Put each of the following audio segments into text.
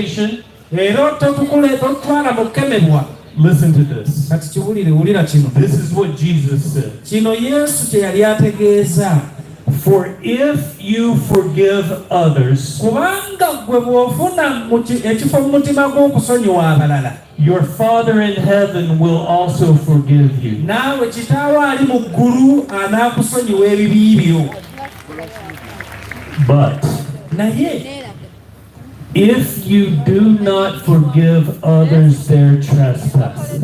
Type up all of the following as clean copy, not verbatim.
temptation. Listen to this. This is what Jesus said. For if you forgive others, your Father in heaven will also forgive you. But if you do not forgive others their trespasses,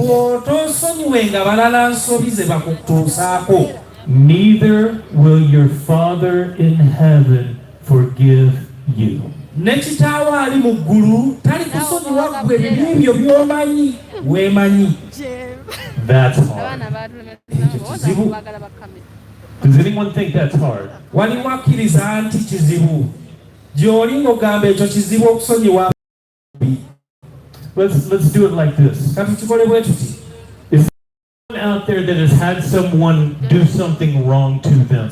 neither will your Father in heaven forgive you. That's hard. Does anyone think that's hard? Let's do it like this. Is someone out there that has had someone do something wrong to them?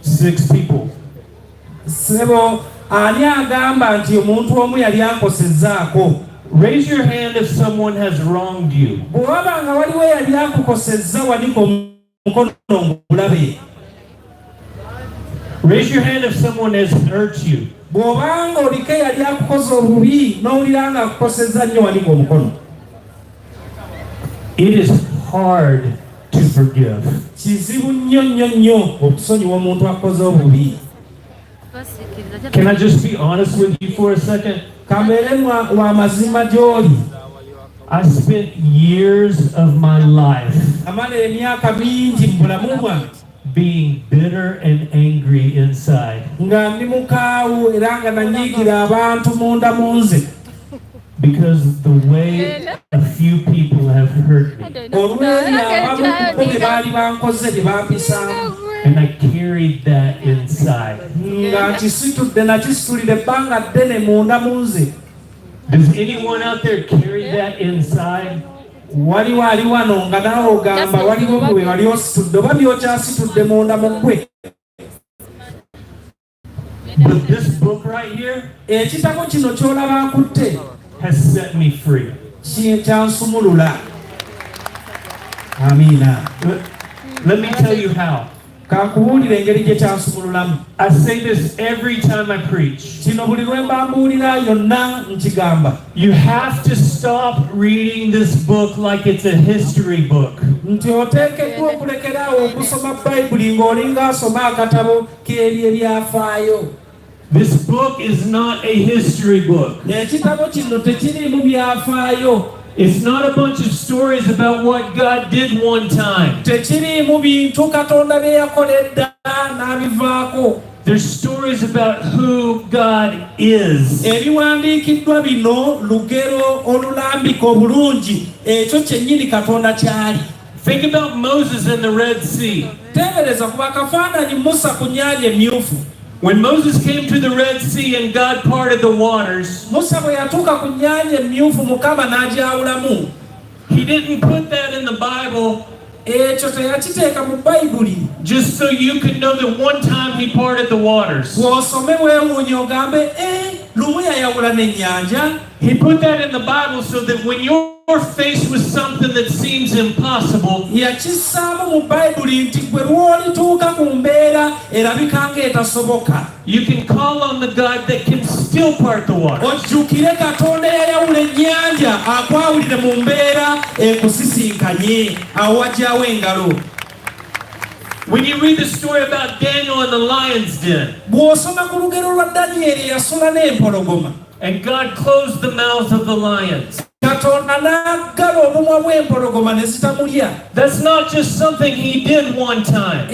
Six people. Raise your hand if someone has wronged you. Raise your hand if someone has hurt you. It is hard to forgive. Can I just be honest with you for a second? I spent years of my life being bitter and angry inside. Because the way a few people have hurt me. And I carried that inside. Does anyone out there carry that inside? But this book right here has set me free. Let me tell you how. I say this every time I preach. You have to stop reading this book like it's a history book. This book is not a history book. It's not a bunch of stories about what God did one time. There's stories about who God is. Think about Moses in the Red Sea. When Moses came to the Red Sea and God parted the waters, he didn't put that in the Bible just so you could know that one time he parted the waters. He put that in the Bible so that when you're faced with something that seems impossible, you can call on the God that can still part the water. When you read the story about Daniel in the lion's den, and God closed the mouths of the lions, that's not just something he did one time.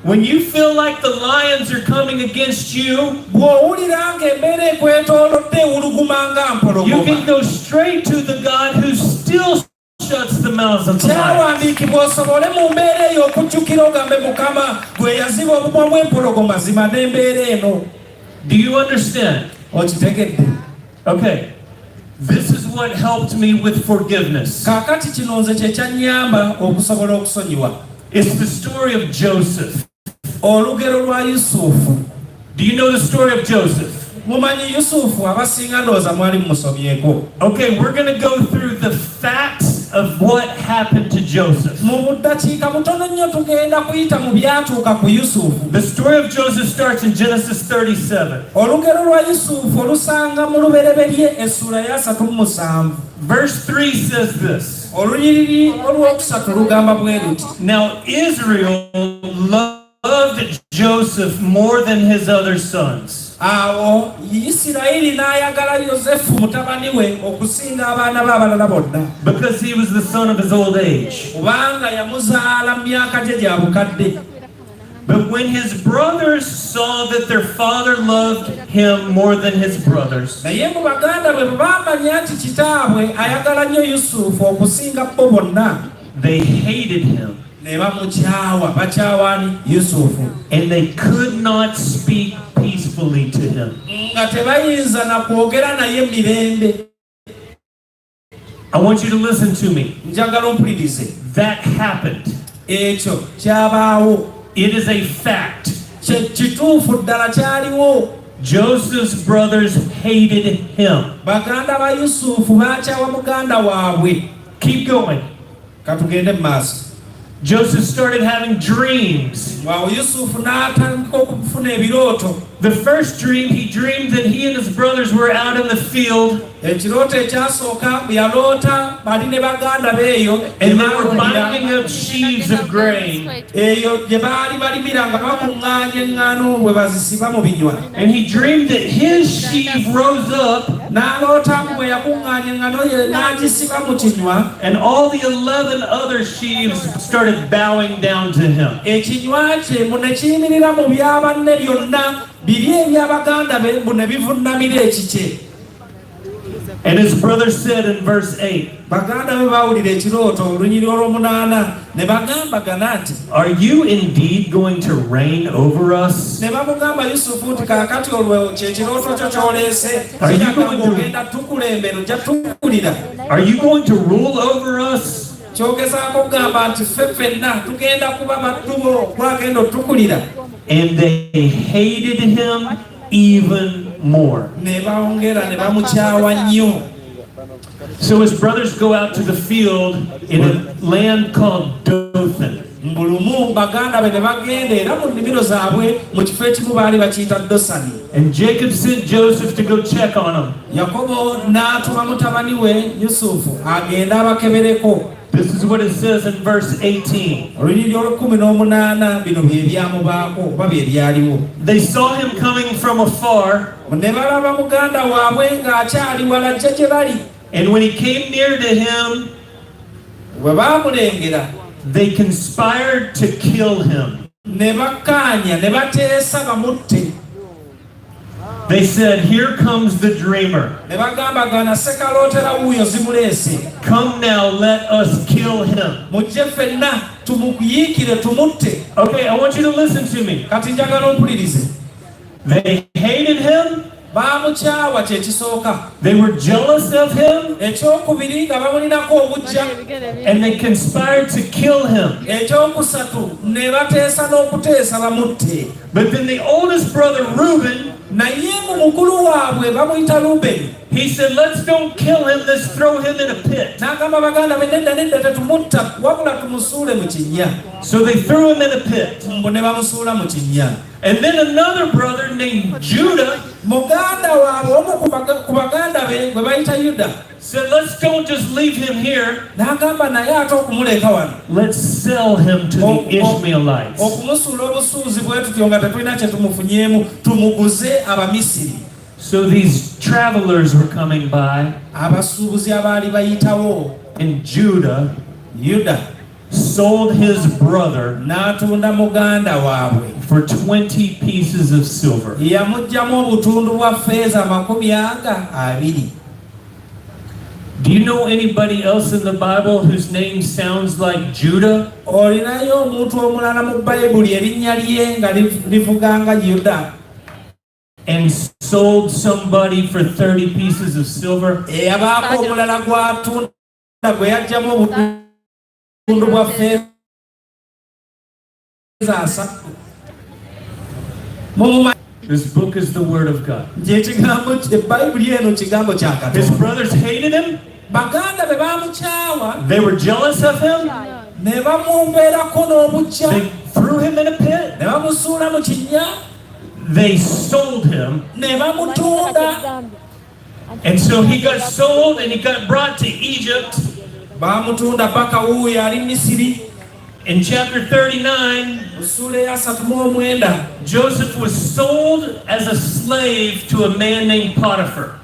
When you feel like the lions are coming against you, you can go straight to the God who still shuts the mouths of the lions. Do you understand? Okay. This is what helped me with forgiveness. It's the story of Joseph. Do you know the story of Joseph? Okay, we're going to go through the facts of what happened to Joseph. The story of Joseph starts in Genesis 37. Verse 3 says this. Now Israel loved Joseph more than his other sons, because he was the son of his old age. But when his brothers saw that their father loved him more than his brothers, they hated him. And they could not speak peacefully to him. I want you to listen to me. That happened. It is a fact. Joseph's brothers hated him. Keep going. Joseph started having dreams. The first dream, he dreamed that he and his brothers were out in the field, and they were binding up sheaves of grain. And he dreamed that his sheaf rose up, and all the 11 other sheaves started bowing down to him. And his brother said in verse 8, are you indeed going to reign over us? Are you going to rule over us? And they hated him even more. So his brothers go out to the field in a land called Dothan. And Jacob sent Joseph to go check on him. This is what it says in verse 18. They saw him coming from afar, and when he came near to him, they conspired to kill him. They said, here comes the dreamer. Come now, let us kill him. Okay, I want you to listen to me. They hated him. They were jealous of him, and they conspired to kill him. But then the oldest brother, Reuben, he said, let's don't kill him, let's throw him in a pit. So they threw him in a pit. And then another brother named Judah said, let's don't just leave him here, let's sell him to the Ishmaelites. So these travelers were coming by, and Judah sold his brother for 20 pieces of silver. Do you know anybody else in the Bible whose name sounds like Judah? and sold somebody for 30 pieces of silver. This book is the word of God. His brothers hated him. They were jealous of him. They threw him in a pit. They sold him. And so he got sold and he got brought to Egypt. In chapter 39, Joseph was sold as a slave to a man named Potiphar.